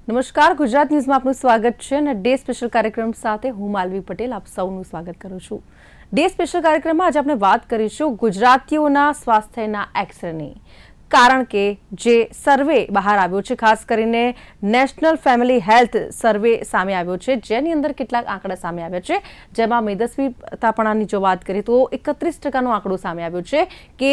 નમસ્કાર, ગુજરાત ન્યૂઝમાં આપનું સ્વાગત છે અને ડે સ્પેશિયલ કાર્યક્રમ સાથે હું માલવી પટેલ આપ સૌનું સ્વાગત કરું છું। ડે સ્પેશિયલ કાર્યક્રમમાં આજે આપણે વાત કરીશું ગુજરાતીઓના સ્વાસ્થ્યના એક્સરેની, કારણ કે જે સર્વે બહાર આવ્યો છે, ખાસ કરીને નેશનલ ફેમિલી હેલ્થ સર્વે સામે આવ્યો છે, જેની અંદર કેટલાક આંકડા સામે આવ્યા છે, જેમાં મેદસ્વીતાપણાની જો વાત કરીએ તો 31% આંકડો સામે આવ્યો છે કે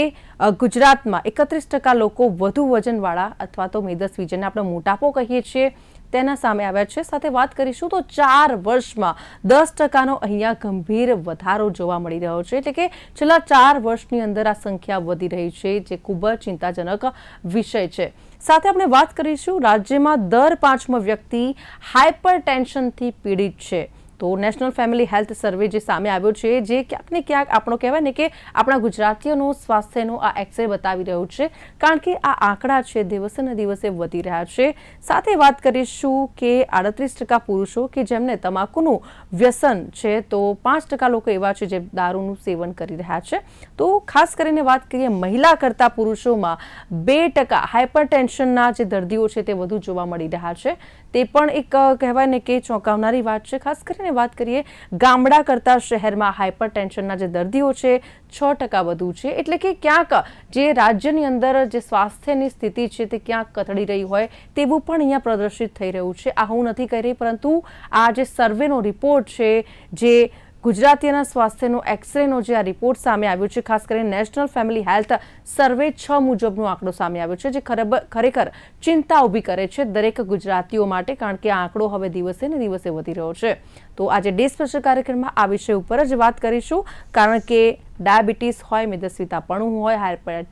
ગુજરાતમાં 31% લોકો વધુ વજનવાળા અથવા તો મેદસ્વી, જેને આપણે મોટાપો કહીએ છીએ, તેના સામે આવ્યા છે। સાથે વાત કરીશું તો 4 વર્ષમાં 10%નો અહીંયા ગંભીર વધારો જોવા મળી રહ્યો છે, એટલે કે છેલ્લા 4 વર્ષની અંદર આ સંખ્યા વધી રહી છે, જે ખૂબ જ ચિંતાજનક વિષય છે। સાથે આપણે વાત કરીશું રાજ્યમાં દર 5મો વ્યક્તિ હાઇપરટેન્શનથી પીડિત છે। તો નેશનલ ફેમિલી હેલ્થ સર્વે જે સામે આવ્યો છે, જે ક્યાંક ને ક્યાંક આપણો કહેવાય ને કે આપણા ગુજરાતીઓનું સ્વાસ્થ્યનો આ એક્સરે બતાવી રહ્યું છે, કારણ કે આ આંકડા છે દિવસે ને દિવસે વધી રહ્યા છે। સાથે વાત કરીશું કે 38% પુરુષો કે જેમને તમાકુનું વ્યસન છે, તો 5% લોકો એવા છે જે દારૂનું સેવન કરી રહ્યા છે। તો ખાસ કરીને વાત કરીએ મહિલા કરતાં પુરુષોમાં 2% હાઇપરટેન્શનના જે દર્દીઓ છે તે વધુ જોવા મળી રહ્યા છે। તે પણ એક કહેવાય ને કે ચોંકાવનારી વાત છે। ખાસ કરીને વાત કરીએ ગામડા કરતાં શહેરમાં હાઇપરટેન્શનના જે દર્દીઓ છે 6% વધુ છે, એટલે કે ક્યાંક જે રાજ્યની અંદર જે સ્વાસ્થ્યની સ્થિતિ છે તે ક્યાંક કથળી રહી હોય તેવું પણ અહીંયા પ્રદર્શિત થઈ રહ્યું છે। આ હું નથી કહી રહી, પરંતુ આ જે સર્વેનો રિપોર્ટ છે, જે ગુજરાતીઓના સ્વાસ્થ્યનો એક્સરેનો જે આ રિપોર્ટ સામે આવ્યો છે, ખાસ કરીને નેશનલ ફેમિલી હેલ્થ સર્વે 6 મુજબનો આંકડો સામે આવ્યો છે, જે ખરેખર ચિંતા ઊભી કરે છે દરેક ગુજરાતીઓ માટે, કારણ કે આ આંકડો હવે દિવસે ને દિવસે વધી રહ્યો છે। તો આજે ડે સ્પેશિયલ કાર્યક્રમમાં આ વિષય ઉપર જ વાત કરીશું, કારણ કે ડાયાબિટીસ હોય, મેદસ્વીતાપણું હોય,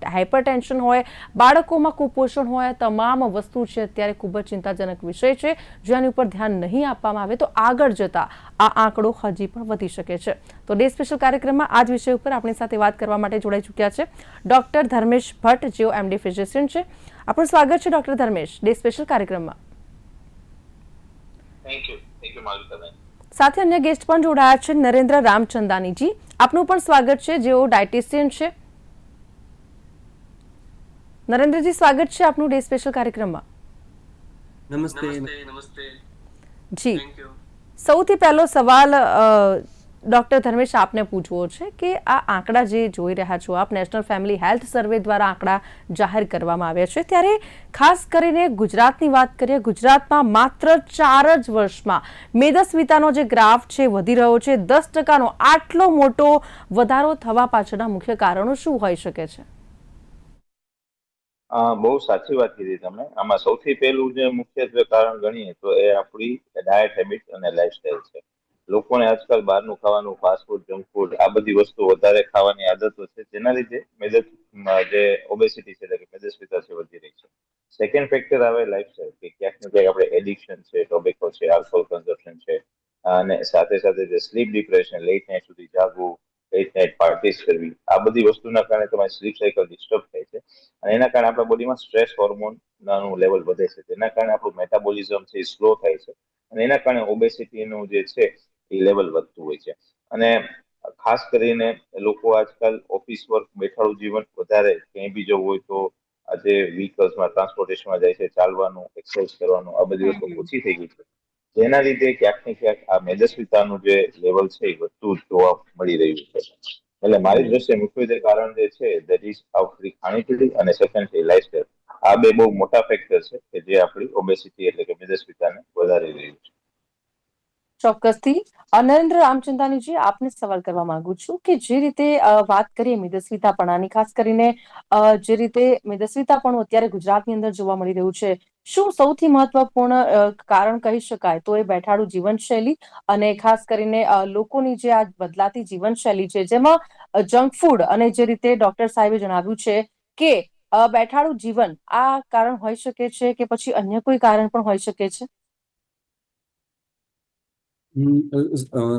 હાઇપરટેન્શન હોય, બાળકોમાં કુપોષણ હોય, તમામ વસ્તુ છે અત્યારે ખૂબ જ ચિંતાજનક વિષય છે। જો આની ઉપર ધ્યાન નહીં આપવામાં આવે તો આગળ જતા આ આંકડો હજી પણ વધી શકે છે। તો ડે સ્પેશિયલ કાર્યક્રમમાં આ જ વિષય ઉપર આપણી સાથે વાત કરવા માટે જોડાઈ ચૂક્યા છે ડોક્ટર ધર્મેશ ભટ્ટ, જેઓ એમડી ફિઝિશિયન છે। આપણું સ્વાગત છે ડોક્ટર ધર્મેશ ડે સ્પેશિયલ કાર્યક્રમમાં। થેન્ક યુ માલવીબેન। સાથે અન્ય ગેસ્ટ પણ જોડાયા છે નરેન્દ્ર રામચંદાનીજી, આપનું પણ સ્વાગત છે, જેઓ ડાયટિશિયન છે। નરેન્દ્રજી, સ્વાગત છે આપનું ડે સ્પેશિયલ કાર્યક્રમમાં। નમસ્તે। જી, સૌથી પહેલો સવાલ ડોક્ટર ધર્મેશ આપને પૂછવો છે કે આ આંકડા જે જોઈ રહ્યા છો આપ, નેશનલ ફેમિલી હેલ્થ સર્વે દ્વારા આંકડા જાહેર કરવામાં આવ્યા છે, ત્યારે ખાસ કરીને ગુજરાતની વાત કરીએ, ગુજરાતમાં માત્ર 4 જ વર્ષમાં મેદસ્વીતાનો જે ગ્રાફ છે વધી રહ્યો છે, 10%નો આટલો મોટો વધારો થવા પાછળના મુખ્ય કારણો શું હોઈ શકે છે? બહુ સાચી વાત કીધી તમે। આમાં સૌથી પહેલું જે મુખ્યત્વે કારણ ગણીએ તો એ આપણી ડાયટ હેબિટ અને લાઈફસ્ટાઈલ છે। લોકોને આજકાલ બહારનું ખાવાનું, ફાસ્ટ ફૂડ, જંક ફૂડ, આ બધી વસ્તુ વધારે ખાવાની આદતો છે, જેના લીધે જે ઓબેસિટી છે, એટલે કે મેદસ્વીતા છે, વધી રહી છે। સેકન્ડ ફેક્ટર આવે લાઈફસ્ટાઈલ, કે ક્યાંક ને ક્યાંક આપણે એડિક્શન છે, ટોબેકો છે, આલ્કોહોલ કન્ઝપ્શન છે, અને સાથે સાથે જે સ્લીપ ડિપ્રેશન, લેટ નાઇટ સુધી જાગવું, લેટ નાઇટ પાર્ટીઝ કરવી, આ બધી વસ્તુના કારણે તમારી સ્લીપ સાયકલ ડિસ્ટર્બ થાય છે, અને એના કારણે આપણા બોડીમાં સ્ટ્રેસ હોર્મોનનું લેવલ વધે છે, જેના કારણે આપણું મેટાબોલિઝમ છે એ સ્લો થાય છે, અને એના કારણે ઓબેસિટીનું જે છે એ લેવલ વધતું હોય છે। અને ખાસ કરીને લોકો આજકાલ ઓફિસ વર્ક, બેઠાડું જીવન વધારે, ક્યાંય બી જવું હોય તો આજે વ્હીકલ્સમાં, ટ્રાન્સપોર્ટેશનમાં જાય છે, ચાલવાનું, એક્સરસાઇઝ કરવાનું, આ બધી વસ્તુ ઓછી થઈ ગઈ છે, જેના લીધે ક્યાંક ને ક્યાંક આ મેદસ્વીતાનું જે લેવલ છે એ વધતું જોવા મળી રહ્યું છે। એટલે મારી દ્રષ્ટિએ મુખ્યત્વે કારણ જે છે દેટ ઇઝ આપણી ખાણીપીણી અને સેકન્ડ છે લાઈફસ્ટાઈલ। આ બે બહુ મોટા ફેક્ટર છે કે જે આપણી ઓબેસિટી એટલે કે મેદસ્વીતાને વધારી રહ્યું છે। ચોક્કસથી। નરેન્દ્ર રામચંદાનીજી, આપને સવાલ કરવા માંગુ છું કે જે રીતે વાત કરીએ મેદસ્વીતાપણાની, ખાસ કરીને જે રીતે મેદસ્વીતાપણું અત્યારે ગુજરાતની અંદર જોવા મળી રહ્યું છે, શું સૌથી મહત્વપૂર્ણ કારણ કહી શકાય તો એ બેઠાડું જીવનશૈલી, અને ખાસ કરીને લોકોની જે આ બદલાતી જીવનશૈલી છે, જેમાં જંક ફૂડ અને જે રીતે ડોક્ટર સાહેબે જણાવ્યું છે કે બેઠાડું જીવન આ કારણ હોઈ શકે છે, કે પછી અન્ય કોઈ કારણ પણ હોઈ શકે છે?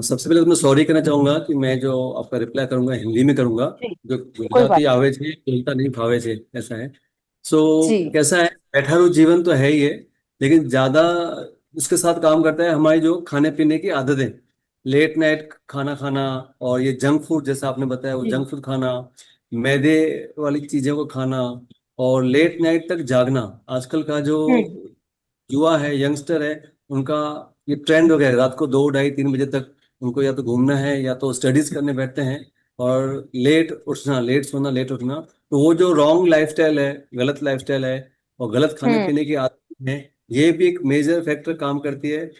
सबसे पहले तो मैं सॉरी कहना चाहूंगा कि मैं जो आपका रिप्लाई करूंगा हिंदी में करूंगा। जी, जो कोई बात गुजराती आवे छे बोलता नहीं भावे छे, ऐसा है। सो जी। कैसा है, बैठारू जीवन तो है ही है, लेकिन ज्यादा उसके साथ काम करता है हमारी जो खाने पीने की आदतें। लेट नाइट खाना खाना, और ये जंक फूड जैसा आपने बताया वो जी। जंक फूड खाना, मैदे वाली चीजों को खाना, और लेट नाइट तक जागना। आजकल का जो हम्म। युवा है, यंगस्टर है, उनका ये ट्रेंड हो गया है, रात को 2, ढाई, 3 बजे तक उनको या तो घूमना है या तो स्टडीज करने बैठते हैं, और लेट उठना, लेट सोना, लेट उठना। तो वो जो रॉन्ग लाइफस्टाइल है, गलत लाइफस्टाइल है, और गलत खाने हम्म। पीने की आदत है, ये भी एक मेजर फैक्टर काम करती है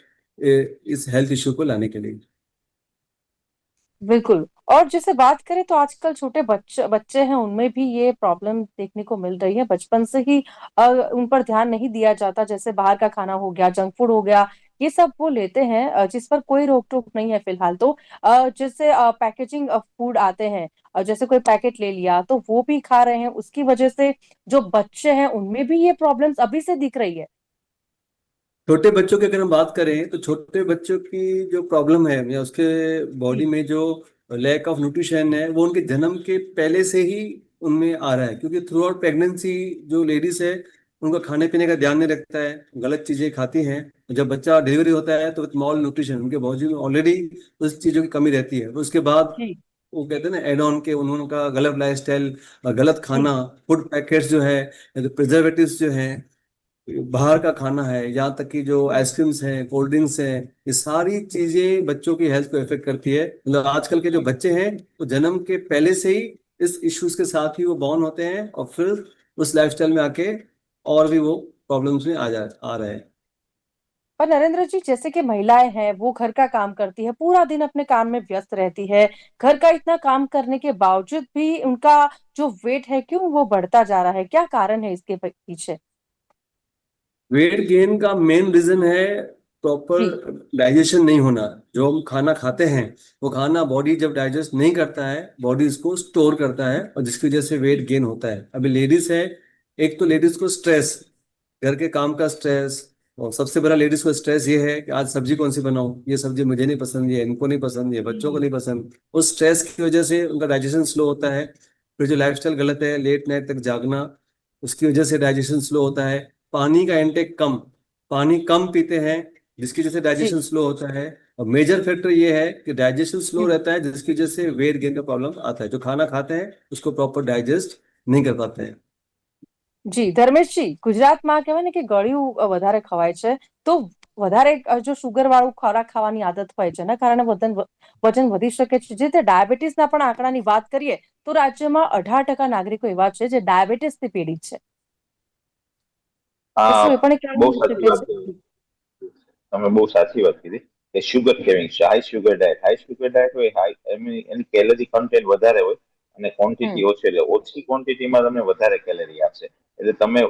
इस हेल्थ इश्यू को लाने के लिए। बिल्कुल। और जैसे बात करें तो आजकल छोटे बच्चे बच्चे हैं, उनमें भी ये प्रॉब्लम देखने को मिल रही है। बचपन से ही उन पर ध्यान नहीं दिया जाता। जैसे बाहर का खाना हो गया, जंक फूड हो गया, ये सब वो लेते हैं, जिस पर कोई रोक टोक नहीं है फिलहाल तो। जैसे पैकेजिंग फूड आते हैं, जैसे कोई पैकेट ले लिया तो वो भी खा रहे हैं। उसकी वजह से जो बच्चे हैं उनमें भी ये प्रॉब्लम्स अभी से दिख रही है। छोटे बच्चों की अगर हम बात करें तो छोटे बच्चों की जो प्रॉब्लम है या उसके बॉडी जी। में जो लैक ऑफ न्यूट्रिशन है, वो उनके जन्म के पहले से ही उनमें आ रहा है, क्योंकि थ्रू आउट प्रेगनेंसी जो लेडीज है उनका खाने पीने का ध्यान नहीं रखता है, गलत चीजें खाती हैं। जब बच्चा डिलीवरी होता है तो मॉल न्यूट्रिशन उनके बॉडी में ऑलरेडी उस चीजों की कमी रहती है, तो उसके बाद जी। वो कहते हैं ना एड ऑन के उनका गलत लाइफस्टाइल, गलत जी। खाना, फूड पैकेट्स जो है, प्रिजर्वेटिव्स जो है, बाहर का खाना है, यहाँ तक कि जो आइसक्रीम्स हैं, कोल्ड ड्रिंक्स हैं, ये सारी चीजें बच्चों की हेल्थ को इफेक्ट करती है। मतलब आजकल के जो बच्चे हैं वो जन्म के पहले से ही इस इश्यूज के साथ ही वो बॉर्न होते हैं, और फिर उस लाइफस्टाइल में आके और भी वो प्रॉब्लम्स में आ रहे हैं। पर नरेंद्र जी, जैसे कि महिलाएं हैं, वो घर का काम करती है, पूरा दिन अपने काम में व्यस्त रहती है। घर का इतना काम करने के बावजूद भी उनका जो वेट है, क्यों वो बढ़ता जा रहा है? क्या कारण है इसके पीछे? वेट गेन का मेन रीजन है प्रॉपर जी। डाइजेशन नहीं होना। जो हम खाना खाते हैं वो खाना बॉडी जब डाइजेस्ट नहीं करता है, बॉडी इसको स्टोर करता है, और जिसकी वजह से वेट गेन होता है। अभी लेडीज है, एक तो लेडीज को स्ट्रेस, घर के काम का स्ट्रेस, और सबसे बड़ा लेडीज को स्ट्रेस ये है कि आज सब्जी कौन सी बनाऊं, ये सब्जी मुझे नहीं पसंद, ये इनको नहीं पसंद, ये बच्चों को जी। नहीं पसंद। उस स्ट्रेस की वजह से उनका डाइजेशन स्लो होता है। फिर जो लाइफस्टाइल गलत है, लेट नाइट तक जागना, उसकी वजह से डाइजेशन स्लो होता है। पानी का इंटेक कम, पानी कम पीते हैं, जिसकी वजह से जी। डाइजेशन स्लो होता है। और मेजर फैक्टर ये है कि डाइजेशन स्लो हम्म। रहता है, जिसकी वजह से वेट गेन का प्रॉब्लम आता है। जो खाना खाते हैं उसको प्रॉपर डाइजेस्ट नहीं कर पाते हैं। જી ધર્મેશજી, ગુજરાતમાં કહેવાય ને કે ગળ્યું વધારે ખવાય છે, તો વધારે જો શુગર વાળું ખોરાક ખાવાની આદત હોય જેના કારણે વજન વધી શકે છે. જે તે ડાયાબિટીસના પણ આંકડાની વાત કરીએ તો રાજ્યમાં 18% નાગરિકો એવા છે જે ડાયાબિટીસથી પીડિત છે. તો આ શું એ પણ એક કારણ બહુ હોઈ સાચી શકે વાત છે? કરી. તમે બહુ સાચી વાત કીધી કે શુગર કેવિંગ છે, હાઈ શુગર ડાયટ હોય, એની કેલરી કન્ટેન્ટ વધારે હોય અને હમ. ક્વોન્ટિટી ઓછી, એટલે ઓછી ક્વોન્ટિટીમાં તમને વધારે કેલરી આપશે. એટલે તમે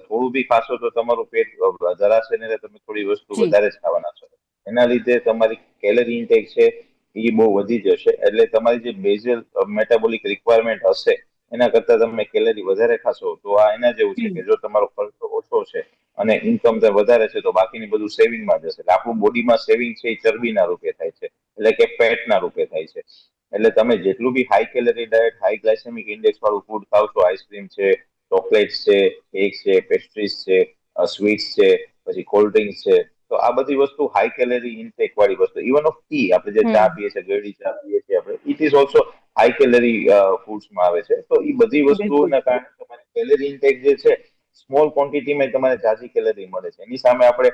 થોડું બી ખાશો તો તમારું પેટ ધરાશે ને, એટલે તમે થોડી વસ્તુ જી. વધારે જ ખાવાના છો. એના લીધે તમારી કેલરી ઇન્ટેક છે એ બહુ વધી જશે. એટલે તમારી જે બેઝલ મેટાબોલિક રિક્વાયરમેન્ટ હશે એના કરતા તમે કેલરી વધારે ખાશો તો આ એના જેવું છે કે જી. જો તમારો ખર્ચો ઓછો છે અને ઇન્કમ વધારે છે તો બાકીની બધું સેવિંગમાં જશે. એટલે આપણું બોડીમાં સેવિંગ છે એ ચરબીના રૂપે થાય છે, એટલે કે ફેટના રૂપે થાય છે. એટલે તમે જેટલું બી high calorie diet, high glycemic index વાળું ફૂડ ખાવ છો, આઈસ્ક્રીમ છે, ચોકલેટ છે, કેક છે, પેસ્ટ્રીઝ છે, સ્વીટ્સ છે, પછી કોલ્ડ ડ્રિંક્સ છે, તો આ બધી વસ્તુ હાઈ કેલરી ઇન્ટેક વાળી વસ્તુ. ઇવન ઓફ ટી, આપણે જે ચા હમ. પીએ છીએ, ગળી ચા પીએ છીએ આપણે, it is also high calorie ફૂડ્સમાં આવે છે. તો એ બધી બિલકુલ. વસ્તુઓના કારણે તમારી કેલરી ઇન્ટેક જે છે સ્મોલ ક્વોન્ટિટીમાં તમારે ઝાઝી કેલરી મળે છે. એની સામે આપણે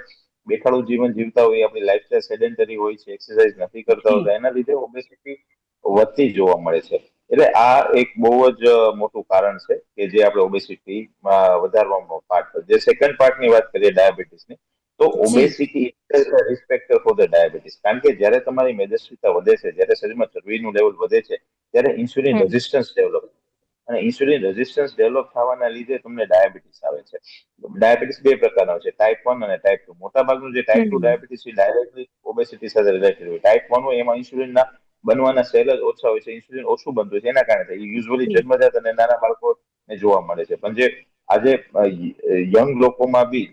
બેઠાડું જીવન જીવતા હોઈએ, આપણી લાઈફસ્ટાઈલ સેડેન્ટરી હોય છે, એક્સરસાઇઝ નથી કરતા જી. હોતા, એના લીધે ઓબેસિટી વધતી જોવા મળે છે. એટલે આ એક બહુ જ મોટું કારણ છે કે જે આપણે ઓબેસિટી વધારવામાં પાર્ટ. જે સેકન્ડ પાર્ટની વાત કરીએ ડાયાબિટીસની, તો જી. Obesity risk factor for the diabetes. કારણ કે જ્યારે તમારી મેદસ્વીતા વધે છે, જ્યારે શરીરમાં ચરબીનું લેવલ વધે છે, ત્યારે ઇન્સ્યુલિન હમ. રેઝિસ્ટન્સ ડેવલપ, અને ઇન્સ્યુલિન રેઝિસ્ટન્સ ડેવલપ થવાના લીધે તમને ડાયાબિટીસ આવે છે. ડાયાબિટીસ બે પ્રકારના હોય છે, ટાઈપ 1 અને ટાઈપ 2. મોટા ભાગનું જે ટાઈપ 2 હમ. ડાયાબિટીસ એ ડાયરેક્ટલી ઓબેસિટી સાથે રિલેટેડ હોય. ટાઈપ 1 હોય એમાં ઇન્સ્યુલિનના બનવાના સેલ જ ઓછા હોય છે, ઇન્સ્યુલિન ઓછું બનતું હોય છે, એના કારણે થાય. યુઝ્યુઅલી જી. જન્મજાત અને નાના બાળકોને જોવા મળે છે. પણ જે આજે યંગ લોકોમાં બી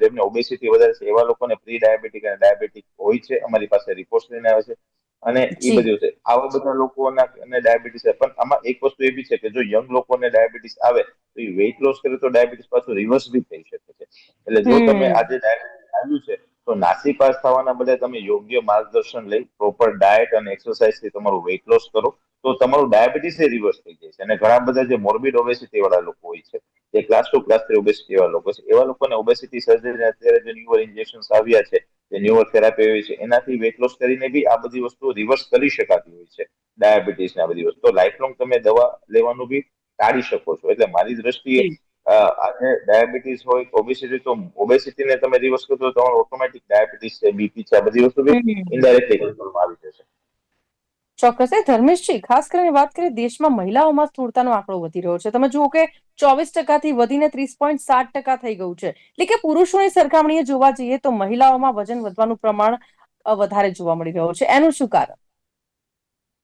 જેમને ઓબેસિટી વધારે છે એવા લોકોને પ્રી ડાયાબિટીક અને ડાયાબિટીક હોય છે. અમારી પાસે રિપોર્ટ લઈને આવે છે અને એ જી. બધી છે. આવા બધા લોકોના ડાયાબિટીસ. પણ આમાં એક વસ્તુ એ બી છે કે જો યંગ લોકોને ડાયાબિટીસ આવે તો એ વેઇટ લોસ કરે તો ડાયાબિટીસ પાછું રિવર્સ બી થઈ શકે છે. એટલે જો તમે હમ. આજે ડાયાબિટીસ આવ્યું છે તો નાસીપાસ થવાના બદલે તમે યોગ્ય માર્ગદર્શન લઈ પ્રોપર ડાયટ અને એક્સરસાઇઝ થી તમારું વેઇટ લોસ કરો તો તમારું ડાયાબિટીસ રિવર્સ થઈ જાય છે. અને ઘણા બધા જે મોર્બિડ ઓબેસિટી વાળા લોકો હોય છે જે ક્લાસ 2 ક્લાસ 3 ઓબેસિટી એવા લોકો છે, એવા લોકોને ઓબેસિટી સર્જરી અત્યારે જે ન્યુઅર ઇન્જેક્શન્સ આવ્યા છે, જે ન્યુઅર થેરાપી આવી છે, એનાથી વેટ લોસ કરીને બી આ બધી વસ્તુઓ રિવર્સ કરી શકાતી હોય છે. ડાયાબિટીસ ને આ બધી વસ્તુ લાઈફ લોંગ તમે દવા લેવાનું બી ટાળી શકો છો. એટલે મારી દ્રષ્ટિએ જી આજે ડાયાબિટીસ હોય, ઓબેસિટી, તો ઓબેસિટીને તમે રિવર્સ કરો તો તમારું ઓટોમેટિક ડાયાબિટીસ છે, બીપી છે, આ બધી વસ્તુ બી ઇનડાયરેક્ટલી કંટ્રોલમાં આવી જશે. ચોક્કસ. ધર્મેશજી, ખાસ કરીને વાત કરીએ, દેશમાં મહિલાઓમાં સ્થૂળતાનો આંકડો વધી રહ્યો છે. તમે જુઓ કે 24% વધીને 30.7% થઈ ગયું છે. એટલે કે પુરુષોની સરખામણીએ જોવા જઈએ તો મહિલાઓમાં વજન વધવાનું પ્રમાણ વધારે જોવા મળી રહ્યું છે. એનું શું કારણ?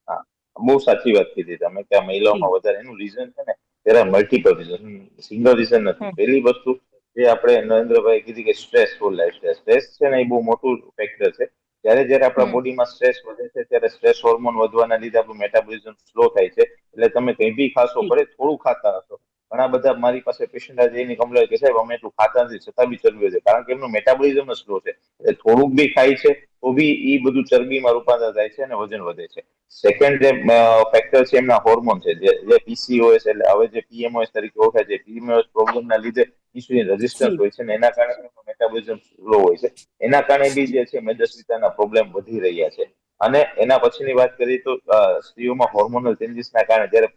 હા, બહુ સાચી વાત કીધી તમે કે આ જી મહિલાઓમાં વધારે એનું રીઝન છે ને, there are multiple reason, single reason નથી. હમ પહેલી વસ્તુ જે આપણે નરેન્દ્રભાઈ કીધી કે સ્ટ્રેસફુલ લાઈફ, સ્ટ્રેસ છે ને એ બહુ મોટું ફેક્ટર છે. જ્યારે જ્યારે આપણા હમ બોડીમાં સ્ટ્રેસ વધે છે ત્યારે સ્ટ્રેસ હોર્મોન વધવાના લીધે આપણું મેટાબોલિઝમ સ્લો થાય છે. એટલે તમે કંઈ બી ખાશો, જી ભલે થોડું ખાતા હશો, ઘણા બધા મારી પાસે પેશન્ટ આજે એની કમ્પ્લેન કે સાહેબ અમે એટલું ખાતા નથી છતાં બી ચરબી વધે, કારણ કે એમનું મેટાબોલિઝમ સ્લો છે. એટલે થોડુંક બી ખાય છે તો બી એ બધું ચરબીમાં રૂપાંતર થાય છે અને વજન વધે છે. સેકન્ડ જે ફેક્ટર છે એમના હોર્મોન છે, જે પીસીઓએસ, એટલે હવે જે પીએમઓએસ તરીકે ઓળખાય છે. પીએમઓએસ પ્રોબ્લેમના લીધે ઇન્સ્યુલિન રેઝિસ્ટન્સ જી હોય છે ને એના કારણે મેટાબોલિઝમ સ્લો હોય છે. એના કારણે બી જે છે મેદસ્વીતાના પ્રોબ્લેમ વધી રહ્યા છે. અને એના પછીની વાત કરીએ તો સ્ત્રીઓમાં હોર્મોનલ ચેન્જીસના કારણે જ્યારે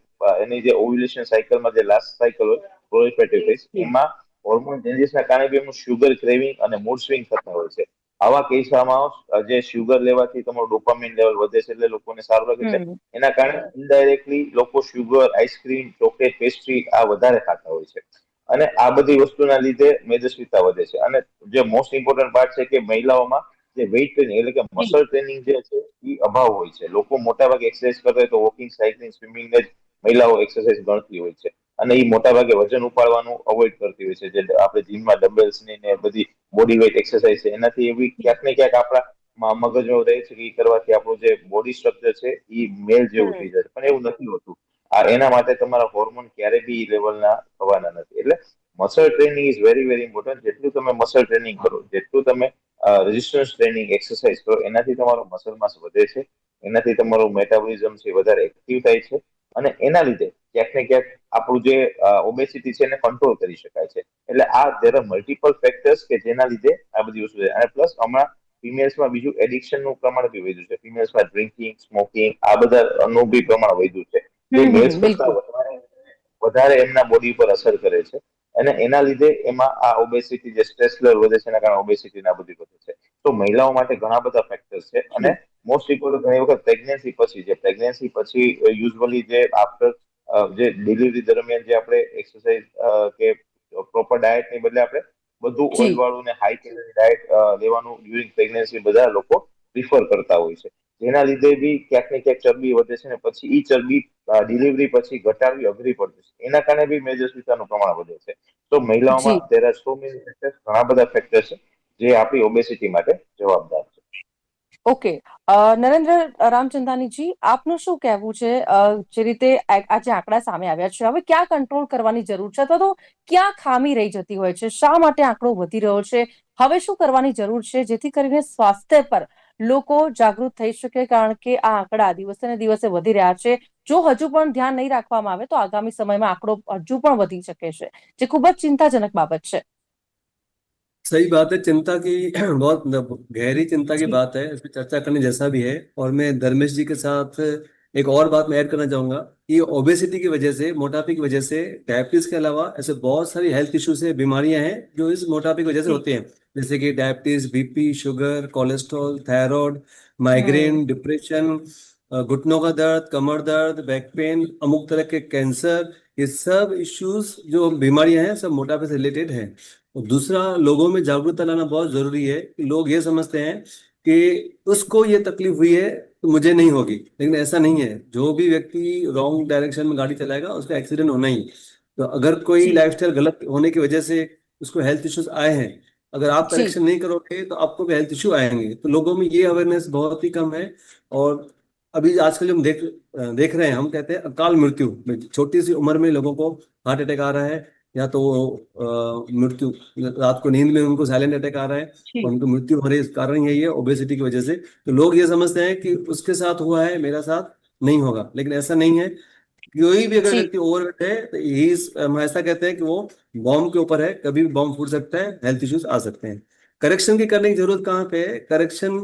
એની જે ઓવ્યુલેશન સાયકલમાં જે લાસ્ટ સાયકલ હોય, પ્રોલિફેટિવ ફેઝ, જી એમાં હોર્મોન ચેન્જીસના કારણે બી એમનું શુગર ક્રેવિંગ અને મૂડ સ્વિંગ થતા હોય છે. આવા કિસ્સામાં જે શુગર લેવાથી તમારું ડોપામિન લેવલ વધે છે, એટલે લોકોને સારું લાગે છે. હમ એના કારણે ઇનડાયરેક્ટલી લોકો શુગર, આઈસ્ક્રીમ, ચોકલેટ, પેસ્ટ્રી આ વધારે ખાતા હોય છે. અને આ બધી વસ્તુના લીધે મેદસ્વીતા વધે છે. અને જે મોસ્ટ ઇમ્પોર્ટન્ટ પાર્ટ છે કે મહિલાઓમાં જે વેઇટ ટ્રેનિંગ, એટલે કે જી મસલ ટ્રેનિંગ જે છે એ અભાવ હોય છે. લોકો મોટાભાગે એક્સરસાઇઝ કરતા હોય તો વોકિંગ, સાયકલિંગ, સ્વિમિંગ જ મહિલાઓ એક્સરસાઇઝ ગણતી હોય છે. અને એ મોટાભાગે વજન ઉપાડવાનું અવોઇડ કરતી હોય છે. જે આપણે જીમમાં ડમ્બલ્સ ની ને બધી બોડી વેઇટ એક્સરસાઇઝ છે, એનાથી એવી ક્યાંક ને ક્યાંક આપણા મગજમાં રહે છે કે એ કરવાથી આપણું જે બોડી સ્ટ્રક્ચર છે એ મેલ જેવું થઈ હમ જાય છે, પણ એવું નથી હોતું. એના માટે તમારા હોર્મોન ક્યારે બી લેવલના થવાના નથી. એટલે muscle training is very very important. જેટલું તમે મસલ ટ્રેનિંગ કરો, જેટલું તમે રેઝિસ્ટન્સ ટ્રેનિંગ એક્સરસાઇઝ કરો, એનાથી તમારો મસલ માસ વધે છે, એનાથી તમારું મેટાબોલિઝમ છે વધારે એક્ટિવ થાય છે. અને એના લીધે ક્યાંક ને ક્યાંક આપણું જે ઓબેસિટી છે એને કંટ્રોલ કરી શકાય છે. એટલે there are મલ્ટિપલ ફેક્ટર્સ કે જેના લીધે આ બધી વસ્તુ છે. અને પ્લસ હમણાં ફિમેલ્સમાં બીજું એડિક્શનનું પ્રમાણ બી વધ્યું છે. ફિમેલ્સમાં ડ્રિંકિંગ, સ્મોકિંગ આ બધાનું બી પ્રમાણ વધ્યું છે, જે મેલ્સ કરતા બિલકુલ. વધારે એમના બોડી પર અસર કરે છે. અને એના લીધે એમાં આ ઓબેસિટી, જે સ્ટ્રેસ લેવલ વધે છે, એના કારણે ઓબેસિટી ના બધી વધે છે. તો મહિલાઓ માટે ઘણા બધા ફેક્ટર્સ છે. અને જી મોસ્ટ ઇમ્પોર્ટન્ટ ઘણી વખત પ્રેગ્નન્સી પછી યુઝ્યુઅલી જે આફ્ટર જે ડિલિવરી દરમિયાન જે આપણે એક્સરસાઇઝ કે પ્રોપર ડાયટ ની બદલે આપણે બધું ઓઇલ જી વાળું ને હાઈ કેલરી ડાયટ લેવાનું ડ્યુરિંગ પ્રેગ્નન્સી બધા લોકો પ્રિફર કરતા હોય છે. જેના લીધે બી ક્યાંક ને ક્યાંક ચરબી વધે છે, ને પછી ઈ ચરબી ડિલિવરી પછી ઘટાડવી અઘરી પડતી છે. એના કારણે બી મેદસ્વીતાનું પ્રમાણ વધે છે. તો જી મહિલાઓમાં there are so many factors, ઘણા બધા ફેક્ટર્સ છે જે આપણી ઓબેસિટી માટે જવાબદાર છે. ઓકે. નરેન્દ્ર રામચંદાનીજી, આપનું શું કહેવું છે? જે રીતે આજે આંકડા સામે આવ્યા છે, હવે ક્યાં કંટ્રોલ કરવાની જરૂર છે, અથવા તો ક્યાં ખામી રહી જતી હોય છે? શા માટે આંકડો વધી રહ્યો છે? હવે શું કરવાની જરૂર છે જેથી કરીને સ્વાસ્થ્ય પર લોકો જાગૃત થઈ શકે? કારણ કે આ આંકડા દિવસે ને દિવસે વધી રહ્યા છે. જો હજુ પણ ધ્યાન નહીં રાખવામાં આવે તો આગામી સમયમાં આંકડો હજુ પણ વધી શકે છે, જે ખૂબ જ ચિંતાજનક બાબત છે. सही बात है। चिंता की बहुत गहरी चिंता की જી बात है, इस पर चर्चा करने जैसा भी है। और मैं धर्मेश जी के साथ एक और बात मैं ऐड करना चाहूंगा कि ओबेसिटी की वजह से, मोटापे की वजह से, डायबिटीज के अलावा ऐसे बहुत सारी हेल्थ इश्यूज है, बीमारियां हैं जो इस मोटापे की वजह से જી होती हैं। जैसे कि diabetes, BP, sugar, cholesterol, thyroid, હમ माइग्रेन, डिप्रेशन, घुटनों का दर्द, कमर दर्द, बैक पेन, अमुक तरह के कैंसर, ये सब इश्यूज जो बीमारियां हैं सब मोटापे से रिलेटेड हैं। और दूसरा, लोगों में जागरूकता लाना बहुत जरूरी है। कि लोग ये समझते हैं कि उसको ये तकलीफ हुई है तो मुझे नहीं होगी, लेकिन ऐसा नहीं है। जो भी व्यक्ति रॉन्ग डायरेक्शन में गाड़ी चलाएगा उसका एक्सीडेंट होना ही। तो अगर कोई જી लाइफस्टाइल गलत होने की वजह से उसको हेल्थ इश्यूज आए हैं, अगर आप જી करेक्शन नहीं करोगे तो आपको भी हेल्थ इश्यू आएंगे। तो लोगों में ये अवेयरनेस बहुत ही कम है। और अभी आजकल जो हम देख रहे हैं, हम कहते हैं अकाल मृत्यु, छोटी सी उम्र में लोगों को हार्ट अटैक आ रहा है, या तो मृत्यु, रात को नींद में उनको साइलेंट अटैक आ रहा है और જી उनको मृत्यु हो रही है। इस कारण यही है, ओबेसिटी की वजह से। तो लोग ये समझते हैं कि उसके साथ हुआ है, मेरा साथ नहीं होगा, लेकिन ऐसा नहीं है। कोई भी अगर जी। व्यक्ति ओवरवेट है तो हम ऐसा कहते हैं कि वो बॉम्ब के ऊपर है, कभी भी बॉम्ब फूट सकता है, हेल्थ इश्यूज आ सकते हैं। करेक्शन की करने की जरूरत कहाँ पे है? करेक्शन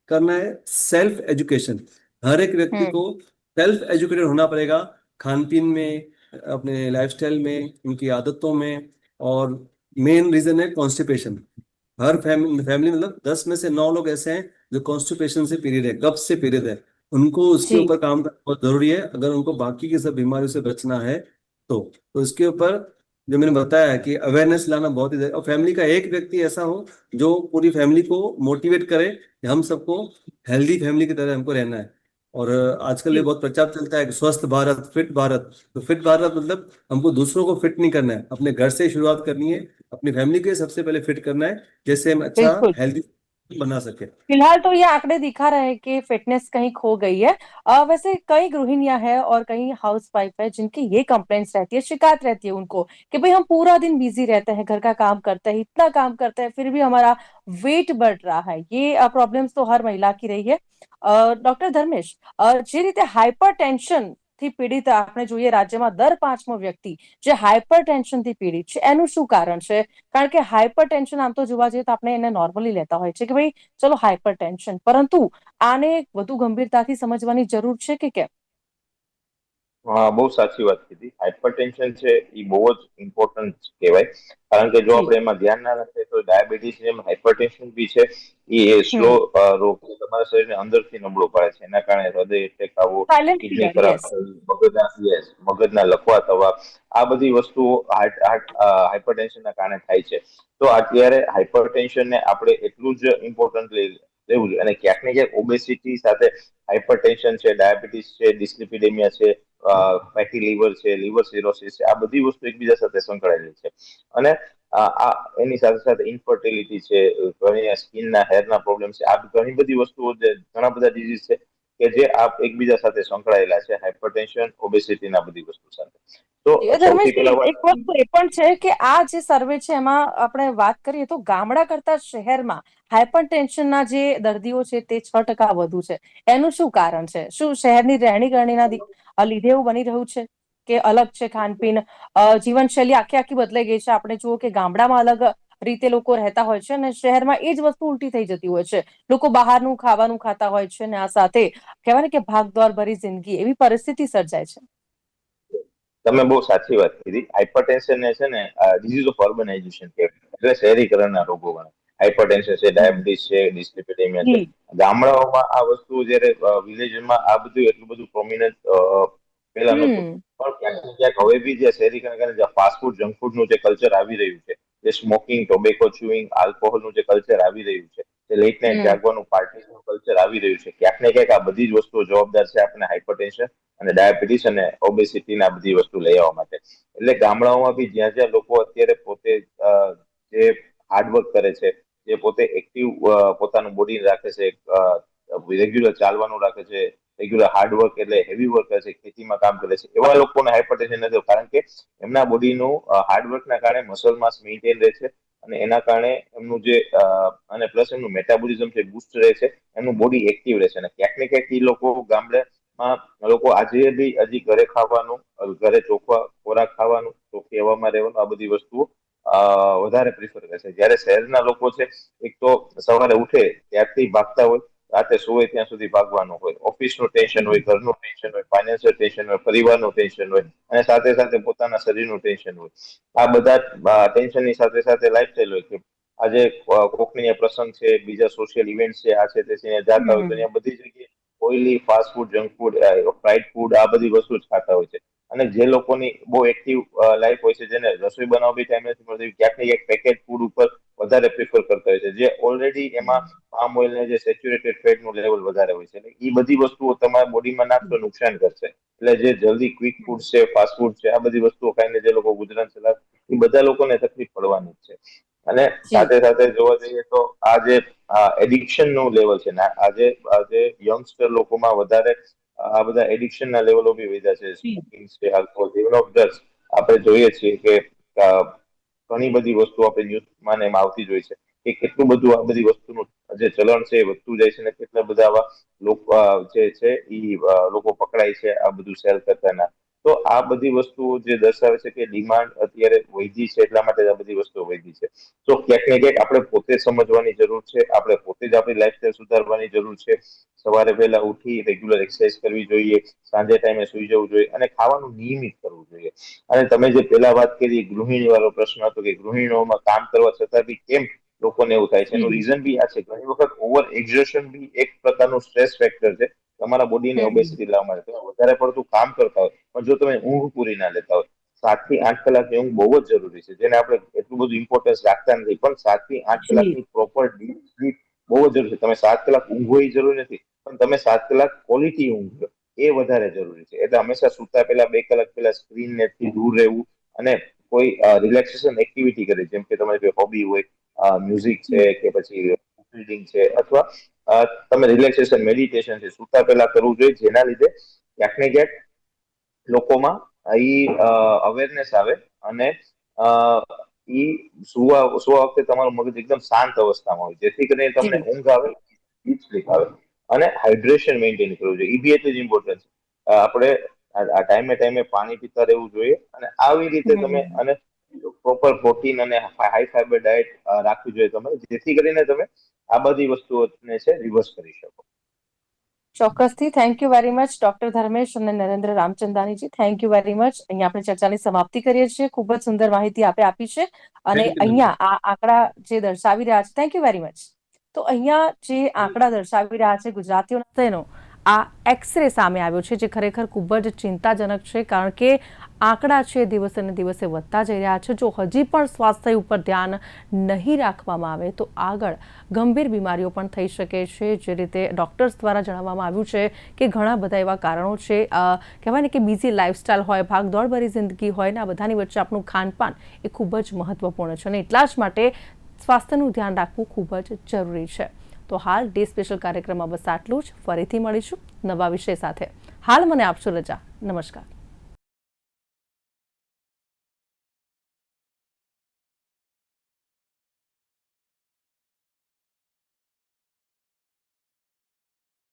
करना है सेल्फ एजुकेशन। हर एक व्यक्ति हम्म। को सेल्फ एजुकेटेड होना पड़ेगा, खान पीन में, अपने लाइफस्टाइल में, उनकी आदतों में। और मेन रीजन है कॉन्स्टिपेशन। हर फैमिली फैमिली मतलब 10 में से 9 लोग ऐसे हैं जो कॉन्स्टिपेशन से पीड़ित है, कब्ज से पीड़ित है। उनको उसके जी। ऊपर काम करना बहुत जरूरी है अगर उनको बाकी की सब बीमारियों से बचना है। तो इसके ऊपर जो मैंने बताया है कि अवेयरनेस लाना बहुत ही और फैमिली का एक व्यक्ति ऐसा हो जो पूरी फैमिली को मोटिवेट करे कि हम सबको हेल्दी फैमिली की तरह हमको रहना है। और आजकल ये जी। बहुत प्रचार चलता है कि स्वस्थ भारत, फिट भारत। तो फिट भारत मतलब हमको दूसरों को फिट नहीं करना है, अपने घर से ही शुरुआत करनी है, अपनी फैमिली को ही सबसे पहले फिट करना है, जैसे हम अच्छा बिल्कुल। हेल्दी बना सके। फिलहाल तो ये आंकड़े दिखा रहे हैं कि फिटनेस कहीं खो गई है। वैसे कई गृहिणियां हैं और कई हाउस वाइफ है जिनकी ये कंप्लेंट्स रहती है, शिकायत रहती है उनको कि भाई हम पूरा दिन बिजी रहते हैं, घर का काम करते हैं, इतना काम करते हैं, फिर भी हमारा वेट बढ़ रहा है। ये प्रॉब्लम्स तो हर महिला की रही है। ડોક્ટર ધર્મેશ, જે રીતે હાઇપર થી પીડિત આપણે જોઈએ રાજ્યમાં દર 5મો વ્યક્તિ જે હાઇપર થી પીડિત છે, એનું શું કારણ છે? કારણ કે હાઇપર આમ તો જોવા જઈએ તો આપણે એને નોર્મલી લેતા હોય છે કે ભાઈ ચલો હાઇપર પરંતુ આને વધુ ગંભીરતાથી સમજવાની જરૂર છે કે કેમ? હા, બહુ સાચી વાત કીધી. હાઇપરટેન્શન છે એ બહુ જ ઇમ્પોર્ટન્ટ કહેવાય, કારણ કે જો જી। આપણે એમાં ધ્યાન ના રાખીએ તો ડાયાબિટીસ જેમ હાઇપરટેન્શન બી છે એ સ્લો હમ। રોગ છે. તમારા શરીરને અંદરથી નબળો પાડે છે. એના કારણે હૃદય એટેક આવવો, સાયલેન્ટ કિડની કિલર, ખરાબ યસ। થવી, મગજના લકવા થવા, આ બધી વસ્તુઓ હાઇપરટેન્શનના કારણે થાય છે. તો અત્યારે હાઇપરટેન્શનને આપણે એટલું જ ઇમ્પોર્ટન્ટ લેવું જોઈએ. અને ક્યાંક ને ક્યાંક ઓબેસિટી સાથે હાઇપરટેન્શન છે, ડાયાબિટીસ છે, ડિસ્લિપિડેમિયા છે, ફેટી લીવર છે, લીવર સિરોસિસ છે, આ બધી વસ્તુ એકબીજા સાથે સંકળાયેલી છે. અને એની સાથે સાથે ઇન્ફર્ટિલિટી છે, ઘણી સ્કિનના હેરના પ્રોબ્લેમ છે, આ ઘણી બધી વસ્તુઓ ઘણા બધા ડિઝીઝ છે કે જે એકબીજા સાથે સંકળાયેલા છે, હાઇપરટેન્શન, ઓબેસિટીના બધી વસ્તુ સાથે. તો સૌથી ધર્મેશજી, પહેલા વાત એક વસ્તુ એ પણ છે કે આ જે સર્વે છે એમાં આપણે વાત કરીએ તો ગામડા કરતા શહેરમાં હાઇપરટેન્શનના જે દર્દીઓ છે તે 6% વધુ છે। એનું શું કારણ છે? શું શહેરની રહેણી કરણીના લીધે એવું બની રહ્યું છે કે અલગ છે ખાનપીન, જીવનશૈલી આખી આખી બદલાઈ ગઈ છે? આપણે જુઓ કે ગામડામાં અલગ રીતે લોકો રહેતા હોય છે અને શહેરમાં એ જ વસ્તુ ઉલટી થઈ જતી હોય છે। લોકો બહારનું ખાવાનું ખાતા હોય છે ને આ સાથે કહેવાય ને કે ભાગદોડ ભરી જિંદગી, એવી પરિસ્થિતિ સર્જાય છે। તમે બહુ સાચી વાત કીધી. હાઇપરટેન્શન ને છે ને ડિઝીઝ ઓફ અર્બનાઇઝેશન કહેવાય, એટલે શહેરીકરણના રોગો ગણાય. હાઇપરટેન્શન છે, ડાયાબિટીસ છે, ડિસ્લિપિડેમિયા છે. જી। ગામડાઓમાં આ વસ્તુ જયારે વિલેજમાં આ બધું એટલું બધું પ્રોમિનન્ટ પેલા નહોતું. હમ। પણ ક્યાંક ને ક્યાંક હવે બી જે શહેરીકરણ કારણે ફાસ્ટ ફૂડ, જંક ફૂડ નું જે કલ્ચર આવી રહ્યું છે, જે સ્મોકિંગ, ટોબેકો ચ્યુઇંગ, આલ્કોહોલ નું જે કલ્ચર આવી રહ્યું છે, જે લેટ નાઇટ હમ। જાગવાનું પાર્ટીનું કલ્ચર આવી રહ્યું છે, ક્યાંક ને ક્યાંક આ બધી જ વસ્તુઓ જવાબદાર છે આપણે હાઇપરટેન્શન અને ડાયાબિટીસ અને ઓબેસિટી ના બધી વસ્તુ લઈ આવવા માટે। એટલે ગામડાઓમાં બી જ્યાં જ્યાં લોકો અત્યારે પોતે જે હાર્ડવર્ક કરે છે, જે પોતે એક્ટિવ પોતાનું બોડી રાખે છે, રેગ્યુલર ચાલવાનું રાખે છે, રેગ્યુલર હાર્ડવર્ક એટલે હેવી વર્ક કરે છે, ખેતીમાં કામ કરે છે, એવા લોકોને હાઇપરટેન્શન નથી, કારણ કે એમના બોડીનું હાર્ડવર્કના કારણે મસલ માસ મેન્ટેન રહે છે અને એના કારણે એમનું જે અને પ્લસ એમનું મેટાબોલિઝમ છે બુસ્ટ રહે છે, એમનું બોડી એક્ટિવ રહે છે। અને ક્યાંક ને ક્યાંક એ લોકો ગામડામાં લોકો આજે બી હજી ઘરે ખાવાનું, ઘરે ચોખ્ખા ખોરાક ખાવાનું, ચોખ્ખી હવામાં રહેવાનું, આ બધી વસ્તુઓ વધારે પ્રિફર કરે છે। જ્યારે શહેરના લોકો છે, એક તો સવારે ઉઠે ત્યારથી ભાગતા હોય, રાતે સુવે ત્યાં સુધી ભાગવાનું હોય, ઓફિસનું ટેન્શન હોય, ઘરનું ટેન્શન હોય, ફાઇનાન્શિયલ ટેન્શન હોય, પરિવારનું ટેન્શન હોય, અને સાથે સાથે પોતાના શરીરનું ટેન્શન હોય। આ બધા ટેન્શનની સાથે સાથે લાઈફસ્ટાઈલ હોય કે આજે કોકની પ્રસંગ છે, બીજા સોશિયલ ઇવેન્ટ છે, આ છે તે છે, જતા હોય તો હમ। ત્યાં બધી જગ્યાએ oily, fast food, junk food, fried food, આ બધી વસ્તુ જ ખાતા હોય છે। અને જે લોકોની બહુ એક્ટિવ લાઈફ હોય છે, જેને રસોઈ બનાવવા બી ટાઈમ નથી મળતી, ક્યાંક ને ક્યાંક પેકેટ ફૂડ ઉપર વધારે પ્રિફર કરતા હોય છે, જે ઓલરેડી એમાં પામ ઓઇલ ને જે સેચ્યુરેટેડ ફેટ નું લેવલ વધારે હોય છે। એટલે એ બધી વસ્તુઓ તમારા બોડીમાં નાખશો નુકસાન કરશે। એટલે જે જલ્દી ક્વિક ફૂડ છે, ફાસ્ટ ફૂડ છે, આ બધી વસ્તુઓ ખાઈને જે લોકો ગુજરાન ચલાવે, એ બધા લોકોને તકલીફ પડવાની જ છે। અને જી। સાથે સાથે જોવા જઈએ તો આ જે એડિક્શન નું લેવલ છે ને, આજે યંગસ્ટર લોકોમાં વધારે આ બધા એડિક્શન ના લેવલો બી વધ્યા છે, જી। સ્મોકિંગ છે, આલ્કોહોલ, ઇવન ઓફ ડ્રગ્સ। આપણે જોઈએ છીએ કે ઘણી બધી વસ્તુ આપણે ન્યૂઝમાં એમાં આવતી જ હોય છે કે કેટલું બધું આ બધી વસ્તુનું જે ચલણ છે એ વધતું જાય છે, ને કેટલા બધા આવા લોકો જે છે એ લોકો પકડાય છે આ બધું સેલ કરતાના। તો આ બધી વસ્તુઓ જે દર્શાવે છે કે ડિમાન્ડ અત્યારે વધી છે, એટલા માટે આ બધી વસ્તુઓ વધી છે. તો ક્યાંક ને ક્યાંક આપણે પોતે સમજવાની જરૂર છે, આપણે પોતે જ આપણી લાઈફસ્ટાઈલ સુધારવાની જરૂર છે. સવારે વહેલા ઉઠી રેગ્યુલર એક્સરસાઇઝ કરવી જોઈએ, સાંજે ટાઈમે સુઈ જવું જોઈએ અને ખાવાનું નિયમિત કરવું જોઈએ. અને તમે જે પેલા વાત કરી ગૃહિણી વાળો પ્રશ્ન હતો કે ગૃહિણીઓમાં કામ કરવા છતાં બી કેમ લોકોને એવું થાય છે, એનું રીઝન બી આ છે. ઘણી વખત ઓવર એક્ઝર્શન બી એક પ્રકારનું સ્ટ્રેસ ફેક્ટર છે તમારા બોડીને ઓબેસિટી લાવવા માટે. તમે વધારે પડતું કામ કરતા હોય પણ જો તમે ઊંઘ પૂરી ના લેતા હોય, 7 થી 8 કલાકની ઊંઘ બહુ જ જરૂરી છે, જેને આપણે એટલું બધું ઇમ્પોર્ટન્સ રાખતા નથી, પણ 7 થી 8 કલાકની પ્રોપર ડીપ સ્લીપ બહુ જ જરૂરી છે. તમે 7 કલાક ઊંઘવો એ જરૂરી નથી, પણ તમે 7 કલાક ક્વોલિટી ઊંઘ લો એ વધારે જરૂરી છે. એટલે હંમેશા સૂતા પહેલા 2 કલાક પહેલા સ્ક્રીન નેટથી દૂર રહેવું અને કોઈ રિલેક્સેશન એક્ટિવિટી કરવી, જેમ કે તમારી કોઈ હોબી હોય, મ્યુઝિક છે કે પછી રીડિંગ છે, અથવા તમે રિલેક્સેશન મેડિટેશન છે, સૂતા પહેલા કરવું જોઈએ, જેના લીધે ક્યાંક ને ક્યાંક લોકોમાં અવેરનેસ આવે અને ઈ સુવા વખતે તમારું મગજ એકદમ શાંત અવસ્થામાં હોય, જેથી કરીને તમને ઊંઘ આવે, ડીપ સ્લીપ આવે. અને હાઇડ્રેશન મેન્ટેન કરવું જોઈએ, એ બી એટલું જ ઇમ્પોર્ટન્ટ છે. આપણે આ ટાઈમે પાણી પીતા રહેવું જોઈએ અને આવી રીતે તમે અને પ્રોપર પ્રોટીન અને હાઈ ફાઈબર ડાયટ રાખવી જોઈએ તમારે, જેથી કરીને તમે આ બધી વસ્તુઓને છે રિવર્સ કરી શકો. ચોક્કસથી. Thank you very much doctor Dharmesh અને નરેન્દ્ર રામચંદાનીજી. Thank you very much. અહીંયા આપણે ચર્ચાની સમાપ્તિ કરીએ છીએ. ખૂબ જ સુંદર માહિતી આપે આપી છે અને થેન્ક યુ. અહીંયા આ આંકડા જે દર્શાવી રહ્યા છે, થેન્ક યુ વેરી મચ. તો અહીંયા જે આંકડા દર્શાવી રહ્યા છે ગુજરાતીઓના, તેનો આ એક્સરે સામે આવ્યો છે, જે ખરેખર ખૂબ જ ચિંતાજનક છે, કારણ કે આંકડા છે દિવસે ને દિવસે વધતા જઈ રહ્યા છે. જો હજી પણ સ્વાસ્થ્ય ઉપર ધ્યાન નહીં રાખવામાં આવે તો આગળ ગંભીર બીમારીઓ પણ થઈ શકે છે. જે રીતે ડોક્ટર્સ દ્વારા જણાવવામાં આવ્યું છે કે ઘણા બધા એવા કારણો છે, કહેવાય ને કે બીઝી લાઈફસ્ટાઈલ હોય, ભાગદોડભરી જિંદગી હોય ને આ બધાની વચ્ચે આપણું ખાનપાન એ ખૂબ જ મહત્વપૂર્ણ છે અને એટલા જ માટે સ્વાસ્થ્યનું ધ્યાન રાખવું ખૂબ જ જરૂરી છે. તો હાલ ડે સ્પેશિયલ કાર્યક્રમમાં બસ આટલું જ. ફરીથી મળીશું નવા વિષય સાથે. હાલ મને આપશો રજા. નમસ્કાર.